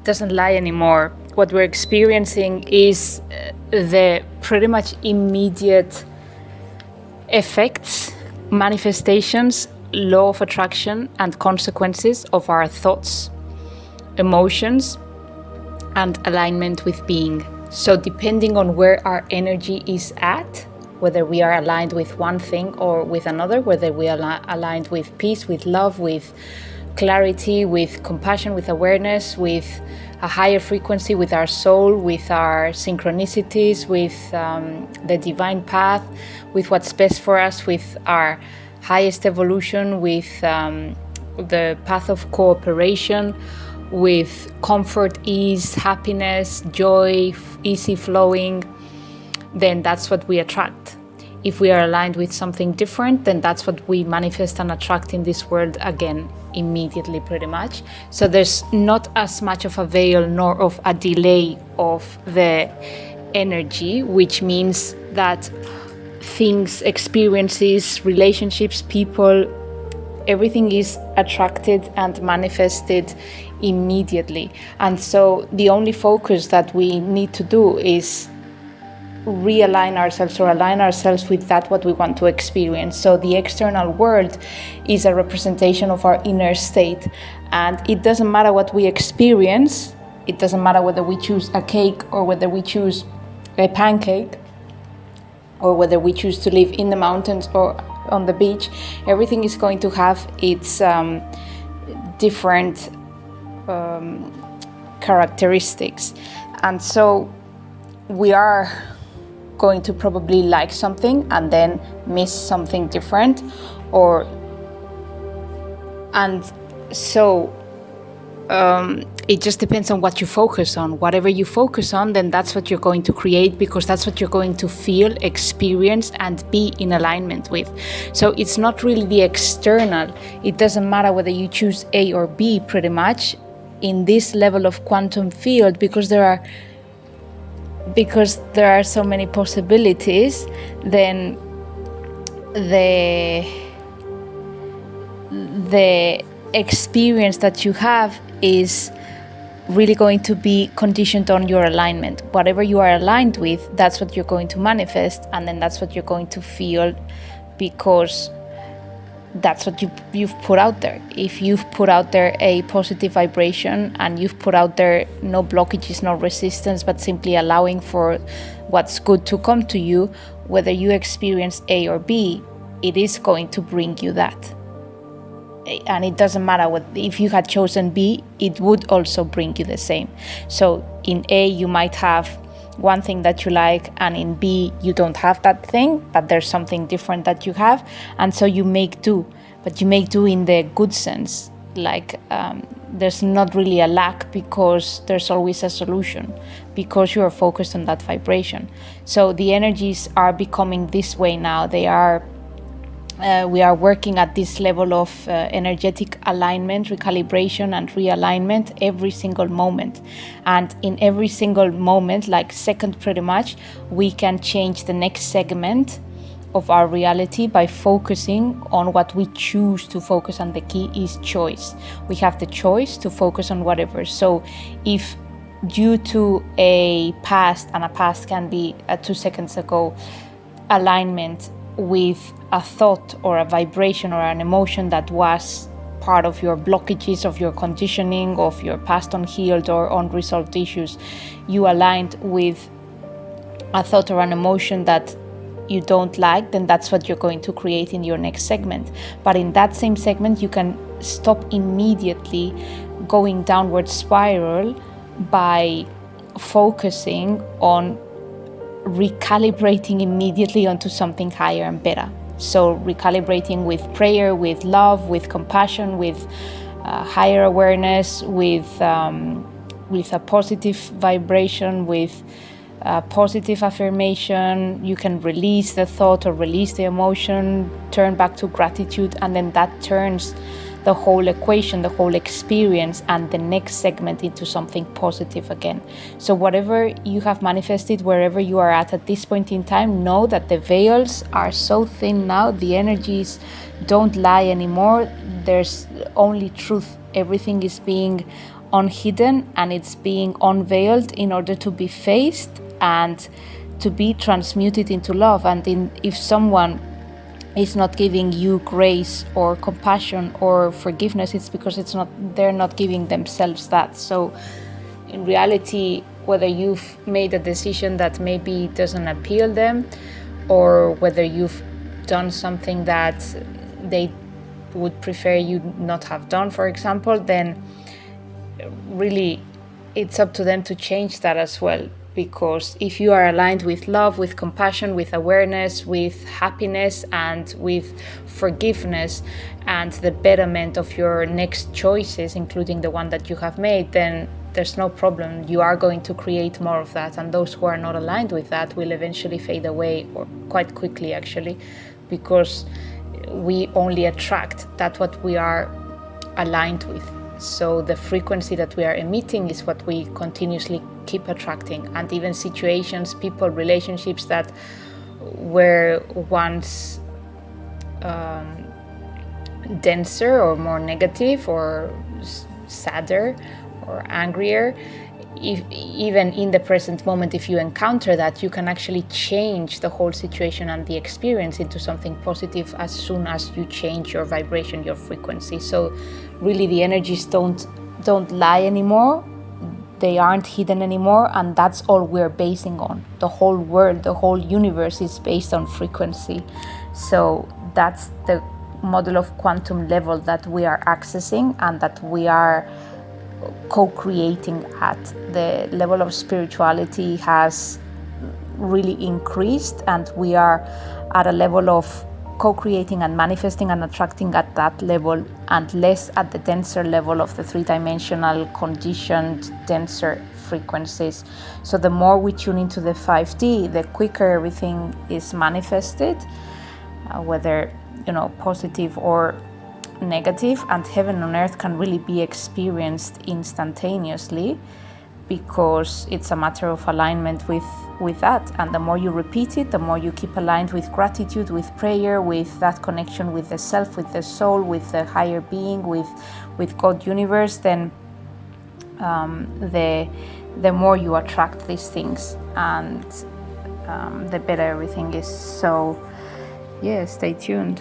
doesn't lie anymore. What we're experiencing is the pretty much immediate effects, manifestations, law of attraction, and consequences of our thoughts, emotions, and alignment with being. So depending on where our energy is at, whether we are aligned with one thing or with another, whether we are aligned with peace, with love, with clarity, with compassion, with awareness, with a higher frequency, with our soul, with our synchronicities, with the divine path, with what's best for us, with our highest evolution, with the path of cooperation, with comfort, ease, happiness, joy, easy flowing, then that's what we attract. If we are aligned with something different, then that's what we manifest and attract in this world again, immediately, pretty much. So there's not as much of a veil nor of a delay of the energy, which means that things, experiences, relationships, people, everything is attracted and manifested immediately. And so the only focus that we need to do is realign ourselves or align ourselves with that what we want to experience. So the external world is a representation of our inner state, and it doesn't matter what we experience. It doesn't matter whether we choose a cake or whether we choose a pancake or whether we choose to live in the mountains or on the beach. Everything is going to have its different characteristics. And so we are going to probably like something and then miss something different, it just depends on what you focus on. Whatever you focus on, then that's what you're going to create, because that's what you're going to feel, experience, and be in alignment with. So it's not really the external. It doesn't matter whether you choose A or B, pretty much, in this level of quantum field, because there are so many possibilities. Then the experience that you have is really going to be conditioned on your alignment. Whatever you are aligned with, that's what you're going to manifest, and then that's what you're going to feel, because that's what you've put out there. If you've put out there a positive vibration and you've put out there no blockages, no resistance, but simply allowing for what's good to come to you, whether you experience A or B, it is going to bring you that. And it doesn't matter if you had chosen B, it would also bring you the same. So in A, you might have one thing that you like, and in B, you don't have that thing, but there's something different that you have. And so you make do, but you make do in the good sense. Like there's not really a lack, because there's always a solution, because you are focused on that vibration. So the energies are becoming this way now. We are working at this level of energetic alignment, recalibration, and realignment every single moment. And in every single moment, like second pretty much, we can change the next segment of our reality by focusing on what we choose to focus on. The key is choice. We have the choice to focus on whatever. So if due to a past, and a past can be 2 seconds ago, alignment with a thought or a vibration or an emotion that was part of your blockages, of your conditioning, of your past unhealed or unresolved issues, you aligned with a thought or an emotion that you don't like, then that's what you're going to create in your next segment. But in that same segment, you can stop immediately going downward spiral by focusing on recalibrating immediately onto something higher and better. So recalibrating with prayer, with love, with compassion, with higher awareness, with a positive vibration, with positive affirmation. You can release the thought or release the emotion, turn back to gratitude, and then that turns the whole equation, the whole experience, and the next segment into something positive again. So whatever you have manifested, wherever you are at this point in time, know that the veils are so thin now, the energies don't lie anymore. There's only truth. Everything is being unhidden and it's being unveiled in order to be faced and to be transmuted into love. And if someone is not giving you grace or compassion or forgiveness, it's because they're not giving themselves that. So in reality, whether you've made a decision that maybe doesn't appeal them, or whether you've done something that they would prefer you not have done, for example, then really it's up to them to change that as well. Because if you are aligned with love, with compassion, with awareness, with happiness, and with forgiveness, and the betterment of your next choices, including the one that you have made, then there's no problem. You are going to create more of that. And those who are not aligned with that will eventually fade away, or quite quickly actually, because we only attract that what we are aligned with. So the frequency that we are emitting is what we continuously keep attracting. And even situations, people, relationships that were once denser or more negative or sadder or angrier, even in the present moment, if you encounter that, you can actually change the whole situation and the experience into something positive as soon as you change your vibration, your frequency. So really the energies don't lie anymore. They aren't hidden anymore, and that's all we're basing on. The whole world, the whole universe is based on frequency. So that's the model of quantum level that we are accessing and that we are co-creating at. The level of spirituality has really increased, and we are at a level of co-creating and manifesting and attracting at that level, and less at the denser level of the three-dimensional conditioned denser frequencies. So the more we tune into the 5D, the quicker everything is manifested, whether positive or negative, and heaven on earth can really be experienced instantaneously, because it's a matter of alignment with that. And the more you repeat it, the more you keep aligned with gratitude, with prayer, with that connection with the self, with the soul, with the higher being, with God universe, then the more you attract these things, and the better everything is. So yeah, stay tuned.